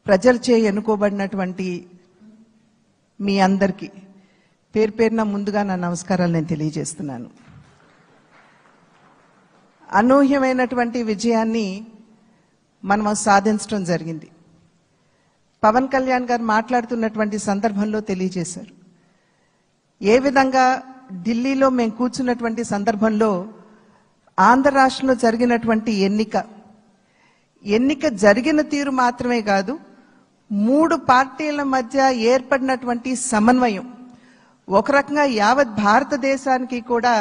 ప్రజలచే ఎన్నుకోబడినటువంటి మీ అందరికీ పేరు పేరున ముందుగా నా నమస్కారాలు నేను తెలియజేస్తున్నాను. అనూహ్యమైనటువంటి విజయాన్ని మనం సాధించడం జరిగింది. పవన్ కళ్యాణ్ గారు మాట్లాడుతున్నటువంటి సందర్భంలో తెలియజేశారు. ఏ విధంగా ఢిల్లీలో మేము కూర్చున్నటువంటి సందర్భంలో ఆంధ్ర రాష్ట్రంలో జరిగినటువంటి ఎన్నిక జరిగిన తీరు మాత్రమే కాదు, 3 పార్టీల మధ్య ఏర్పడినటువంటి సమన్వయం ఒక రకంగా యావత్ భారతదేశానికి కూడా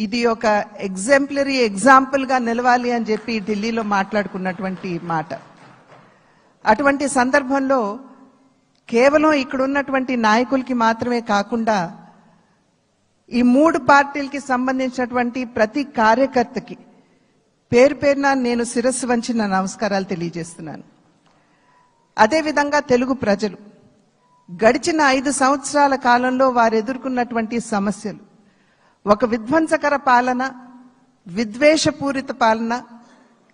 ఇది ఒక ఎగ్జాంపుల్గా నిలవాలి అని చెప్పి ఢిల్లీలో మాట్లాడుకున్నటువంటి మాట. అటువంటి సందర్భంలో కేవలం ఇక్కడ ఉన్నటువంటి నాయకులకి మాత్రమే కాకుండా ఈ 3 పార్టీలకి సంబంధించినటువంటి ప్రతి కార్యకర్తకి పేరు పేరున నేను శిరస్సు వంచి నా నమస్కారాలు తెలియజేస్తున్నాను. అదేవిధంగా తెలుగు ప్రజలు గడిచిన 5 సంవత్సరాల కాలంలో వారు ఎదుర్కొన్నటువంటి సమస్యలు, ఒక విధ్వంసకర పాలన, విద్వేషపూరిత పాలన,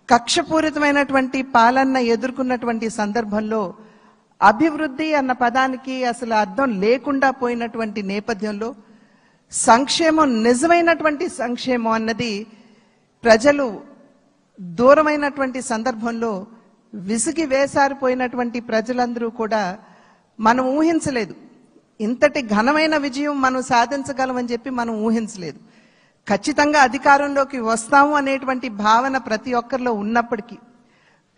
కక్షపూరితమైనటువంటి పాలన ఎదుర్కొన్నటువంటి సందర్భంలో అభివృద్ధి అన్న పదానికి అసలు అర్థం లేకుండా పోయినటువంటి నేపథ్యంలో సంక్షేమం, నిజమైనటువంటి సంక్షేమం అన్నది ప్రజలు దూరమైనటువంటి సందర్భంలో విసిగి వేసారిపోయినటువంటి ప్రజలందరూ కూడా మనం ఊహించలేదు. ఇంతటి ఘనమైన విజయం మనం సాధించగలమని చెప్పి మనం ఊహించలేదు. ఖచ్చితంగా అధికారంలోకి వస్తాము అనేటువంటి భావన ప్రతి ఒక్కరిలో ఉన్నప్పటికీ,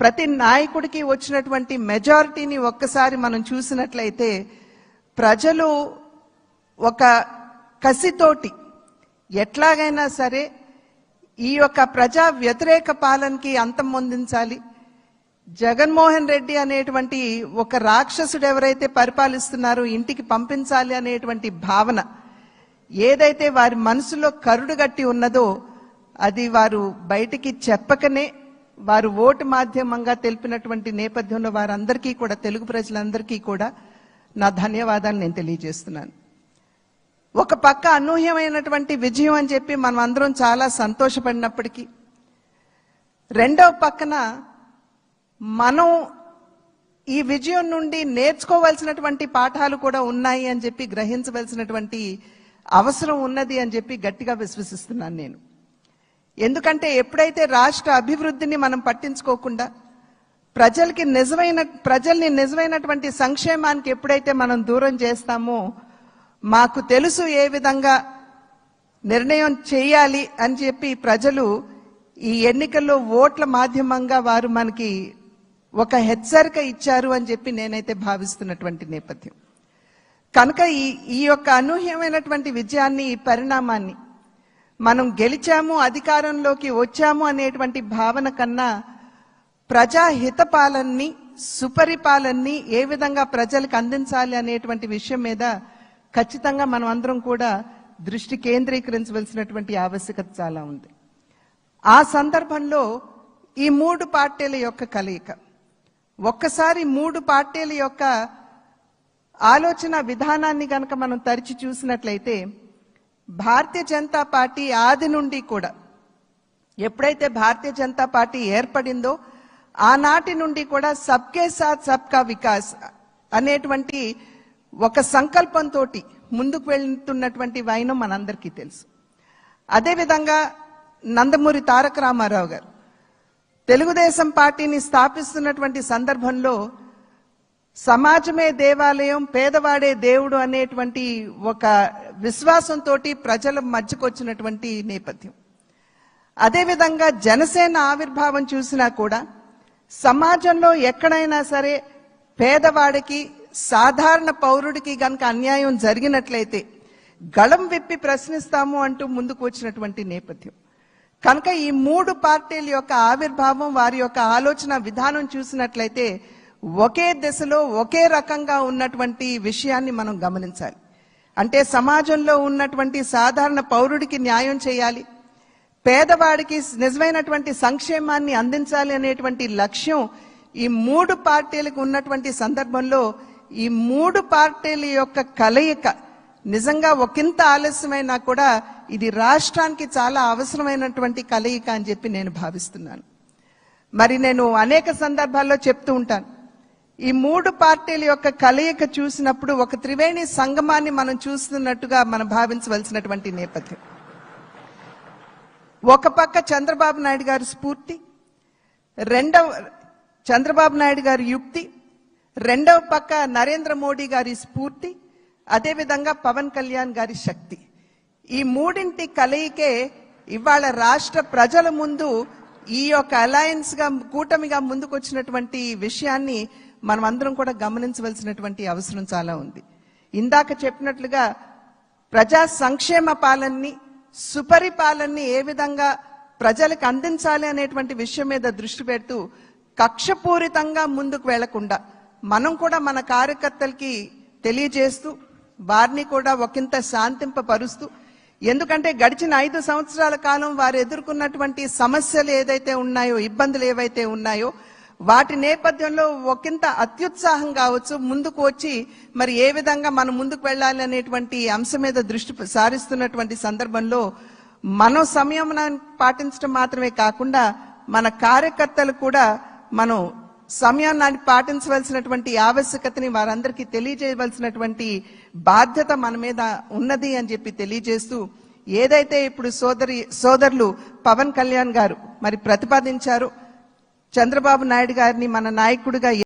ప్రతి నాయకుడికి వచ్చినటువంటి మెజారిటీని ఒక్కసారి మనం చూసినట్లయితే ప్రజలు ఒక కసితోటి ఎట్లాగైనా సరే ఈ యొక్క ప్రజా వ్యతిరేక పాలనకి అంతం పొందించాలి, జగన్మోహన్ రెడ్డి అనేటువంటి ఒక రాక్షసుడు ఎవరైతే పరిపాలిస్తున్నారో ఇంటికి పంపించాలి అనేటువంటి భావన ఏదైతే వారి మనసులో కరుడుగట్టి ఉన్నదో అది వారు బయటికి చెప్పకనే వారు ఓటు మాధ్యమంగా తెలిపినటువంటి నేపథ్యంలో వారందరికీ కూడా, తెలుగు ప్రజలందరికీ కూడా నా ధన్యవాదాలు నేను తెలియజేస్తున్నాను. ఒక పక్క అనూహ్యమైనటువంటి విజయం అని చెప్పి మనం అందరం చాలా సంతోషపడినప్పటికీ, రెండవ పక్కన మనం ఈ విజయం నుండి నేర్చుకోవాల్సినటువంటి పాఠాలు కూడా ఉన్నాయి అని చెప్పి గ్రహించవలసినటువంటి అవసరం ఉన్నది అని చెప్పి గట్టిగా విశ్వసిస్తున్నాను నేను. ఎందుకంటే ఎప్పుడైతే రాష్ట్ర అభివృద్ధిని మనం పట్టించుకోకుండా ప్రజల్ని నిజమైనటువంటి సంక్షేమానికి ఎప్పుడైతే మనం దూరం చేస్తామో, మాకు తెలుసు ఏ విధంగా నిర్ణయం చేయాలి అని చెప్పి ప్రజలు ఈ ఎన్నికల్లో ఓట్ల మాధ్యమంగా వారు మనకి ఒక హెచ్చరిక ఇచ్చారు అని చెప్పి నేనైతే భావిస్తున్నటువంటి నేపథ్యం. కనుక ఈ యొక్క అనూహ్యమైనటువంటి విజయాన్ని, ఈ పరిణామాన్ని మనం గెలిచాము, అధికారంలోకి వచ్చాము అనేటువంటి భావన కన్నా ప్రజాహిత పాలనని, సుపరిపాలనని ఏ విధంగా ప్రజలకు అందించాలి అనేటువంటి విషయం మీద ఖచ్చితంగా మనం అందరం కూడా దృష్టి కేంద్రీకరించవలసినటువంటి ఆవశ్యకత చాలా ఉంది. ఆ సందర్భంలో ఈ 3 పార్టీల యొక్క కలయిక, ఒక్కసారి 3 పార్టీల యొక్క ఆలోచన విధానాన్ని కనుక మనం తరిచి చూసినట్లయితే, భారతీయ జనతా పార్టీ ఆది నుండి కూడా, ఎప్పుడైతే భారతీయ జనతా పార్టీ ఏర్పడిందో ఆనాటి నుండి కూడా సబ్కే సాత్ సబ్కా వికాస్ అనేటువంటి ఒక సంకల్పంతో ముందుకు వెళ్తున్నటువంటి వైనం మనందరికీ తెలుసు. అదేవిధంగా నందమూరి తారక రామారావు గారు తెలుగుదేశం పార్టీని స్థాపిస్తున్నటువంటి సందర్భంలో సమాజమే దేవాలయం, పేదవాడే దేవుడు అనేటువంటి ఒక విశ్వాసంతో ప్రజల మధ్యకు వచ్చినటువంటి నేపథ్యం. అదేవిధంగా జనసేన ఆవిర్భావం చూసినా కూడా సమాజంలో ఎక్కడైనా సరే పేదవాడికి, సాధారణ పౌరుడికి గనక అన్యాయం జరిగినట్లయితే గళం విప్పి ప్రశ్నిస్తాము అంటూ ముందుకు వచ్చినటువంటి నేపథ్యం. కనుక ఈ 3 పార్టీల యొక్క ఆవిర్భావం, వారి యొక్క ఆలోచన విధానం చూసినట్లయితే ఒకే దిశలో ఒకే రకంగా ఉన్నటువంటి విషయాన్ని మనం గమనించాలి. అంటే సమాజంలో ఉన్నటువంటి సాధారణ పౌరుడికి న్యాయం చేయాలి, పేదవాడికి నిజమైనటువంటి సంక్షేమాన్ని అందించాలి అనేటువంటి లక్ష్యం ఈ 3 పార్టీలకు ఉన్నటువంటి సందర్భంలో ఈ 3 పార్టీల యొక్క కలయిక నిజంగా ఒకంత ఆలస్యమైనా కూడా ఇది రాష్ట్రానికి చాలా అవసరమైనటువంటి కలయిక అని చెప్పి నేను భావిస్తున్నాను. మరి నేను అనేక సందర్భాల్లో చెప్తూ ఉంటాను, ఈ మూడు పార్టీల యొక్క కలయిక చూసినప్పుడు ఒక త్రివేణి సంగమాన్ని మనం చూస్తున్నట్టుగా మనం భావించవలసినటువంటి నేపథ్యం. ఒక పక్క చంద్రబాబు నాయుడు గారి స్ఫూర్తి, చంద్రబాబు నాయుడు గారి యుక్తి, రెండవ పక్క నరేంద్ర మోడీ గారి స్ఫూర్తి, అదేవిధంగా పవన్ కళ్యాణ్ గారి శక్తి. ఈ మూడింటి కలయికే ఇవాళ రాష్ట్ర ప్రజల ముందు ఈ యొక్క అలయన్స్ గా కూటమిగా ముందుకొచ్చినటువంటి విషయాన్ని మనం అందరం కూడా గమనించవలసినటువంటి అవసరం చాలా ఉంది. ఇందాక చెప్పినట్లుగా ప్రజా సంక్షేమ పాలనని, సుపరిపాలనని ఏ విధంగా ప్రజలకు అందించాలి అనేటువంటి విషయం మీద దృష్టి పెడుతూ కక్షపూరితంగా ముందుకు వెళ్లకుండా మనం కూడా మన కార్యకర్తలకి తెలియజేస్తూ వారిని కూడా ఒకంత శాంతింపపరుస్తూ, ఎందుకంటే గడిచిన 5 సంవత్సరాల కాలం వారు ఎదుర్కొన్నటువంటి సమస్యలు ఏదైతే ఉన్నాయో, ఇబ్బందులు ఏవైతే ఉన్నాయో వాటి నేపథ్యంలో ఒకంత అత్యుత్సాహం కావచ్చు ముందుకు వచ్చి మరి ఏ విధంగా మనం ముందుకు వెళ్ళాలి అనేటువంటి అంశం మీద దృష్టి సారిస్తున్నటువంటి సందర్భంలో మనం సంయమనాన్ని పాటించడం మాత్రమే కాకుండా మన కార్యకర్తలు కూడా మనం సంయమనాన్ని పాటించవలసినటువంటి ఆవశ్యకతని వారందరికీ తెలియజేయవలసినటువంటి బాధ్యత మన మీద ఉన్నది అని చెప్పి తెలియజేస్తూ, ఏదైతే ఇప్పుడు సోదరులు పవన్ కళ్యాణ్ గారు మరి ప్రతిపాదించారో చంద్రబాబు నాయుడు గారిని మన నాయకుడిగా